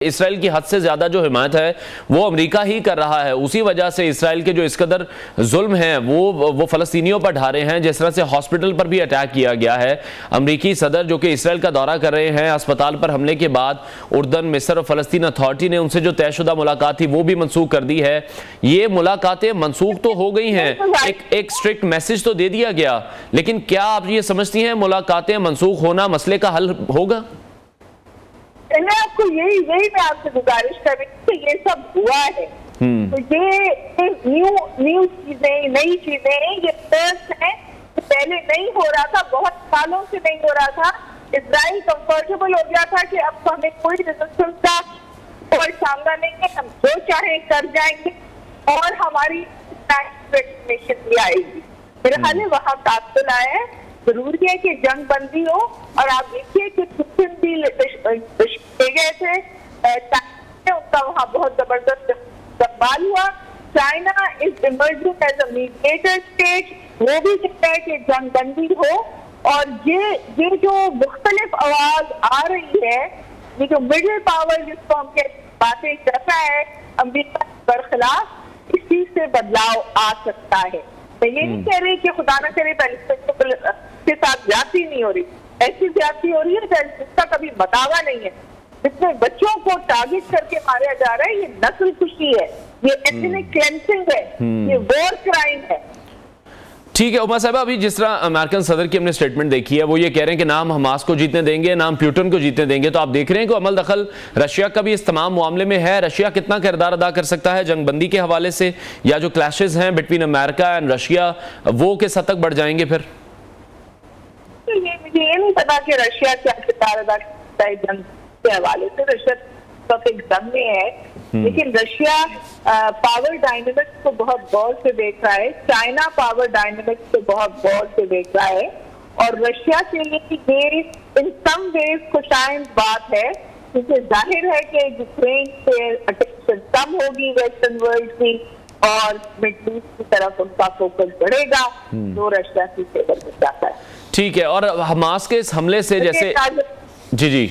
اسرائیل کی حد سے زیادہ جو حمایت ہے وہ امریکہ ہی کر رہا ہے. اسی وجہ سے اسرائیل کے جو اس قدر ظلم ہیں وہ فلسطینیوں پر ڈھا رہے ہیں. جس طرح سے ہاسپٹل پر بھی اٹیک کیا گیا ہے. امریکی صدر جو کہ اسرائیل کا دورہ کر رہے ہیں، اسپتال پر حملے کے بعد اردن، مصر اور فلسطین اتھارٹی نے ان سے جو طے شدہ ملاقات تھی وہ بھی منسوخ کر دی ہے. یہ ملاقاتیں منسوخ تو ہو گئی ہیں، ایک سٹرکٹ میسج تو دے دیا گیا، لیکن کیا آپ یہ سمجھتی ہیں ملاقاتیں منسوخ ہونا مسئلے کا حل ہوگا؟ میں آپ کو یہی میں آپ سے گزارش کر رہی ہوں کہ یہ سب ہوا ہے. تو یہ نیو چیزیں، نئی چیزیں ہیں، یہ فرسٹ ہیں. پہلے نہیں ہو رہا تھا، بہت سالوں سے نہیں ہو رہا تھا. اسرائیل کمفرٹیبل ہو گیا تھا کہ اب ہمیں کوئی ریزسٹنس کا کوئی سامنا نہیں ہے، ہم جو چاہیں کر جائیں گے اور ہماری ویکسینیشن بھی آئے گی. میرا خیال ہے وہاں تعطل آیا ہے. ضروری ہے کہ جنگ بندی ہو. اور آپ دیکھیے کہ کچھ بھی گئے تھے، ان کا وہاں بہت زبردست استقبال ہوا. China is emerging as a mediator state, وہ بھی چاہتا ہے کہ جنگ بندی ہو. اور یہ جو مختلف آواز آ رہی ہے، یہ جو مڈل پاور جس کو ہم باتیں کر رہا ہے امریکہ کے برخلاف، اس چیز سے بدلاؤ آ سکتا ہے. میں یہ نہیں کہہ رہی کہ خدا نہ کرے پیلسٹائن کے ساتھ زیادتی نہیں ہو رہی، ایسی زیادتی ہو رہی ہے جس کا کبھی بتاوا نہیں ہے. جس میں بچوں کو ٹارگٹ کر کے مارا جا رہا ہے، یہ نسل کشی ہے، یہ ایتھنک کلینسنگ ہے، یہ وار کرائم ہے. ٹھیک ہے عمر صاحبہ، ابھی جس طرح امریکن صدر کی ہم نے سٹیٹمنٹ دیکھی ہے، وہ یہ کہہ رہے ہیں کہ نام حماس کو جیتنے دیں گے، نام پیوٹن کو جیتنے دیں گے. تو آپ دیکھ رہے ہیں کہ عمل دخل رشیا کا بھی اس تمام معاملے میں ہے. رشیا کتنا کردار ادا کر سکتا ہے جنگ بندی کے حوالے سے، یا جو کلیشز ہیں بٹوین امریکہ اینڈ رشیا وہ کس حد تک بڑھ جائیں گے پھر؟ مجھے یہ نہیں پتا کہ رشیا کیا کردار ادا کرتا ہے جنگ کے حوالے سے. رشیا ایک دم میں ہے، لیکن رشیا پاور ڈائنامکس کو بہت غور سے دیکھ رہا ہے. چائنا پاور ڈائنامکس کو بہت غور سے دیکھ رہا ہے. اور رشیا کے لیے یہ ان سم ویز خوشائند بات ہے، کیونکہ ظاہر ہے کہ یوکرین سے اٹینشن کم ہوگی ویسٹرن ورلڈ کی، اور مڈل ایسٹ کی طرف ان کا فوکس بڑھے گا، جو رشیا کی فیور میں جاتا ہے. ٹھیک ہے. اور حماس کے اس حملے سے جیسے جی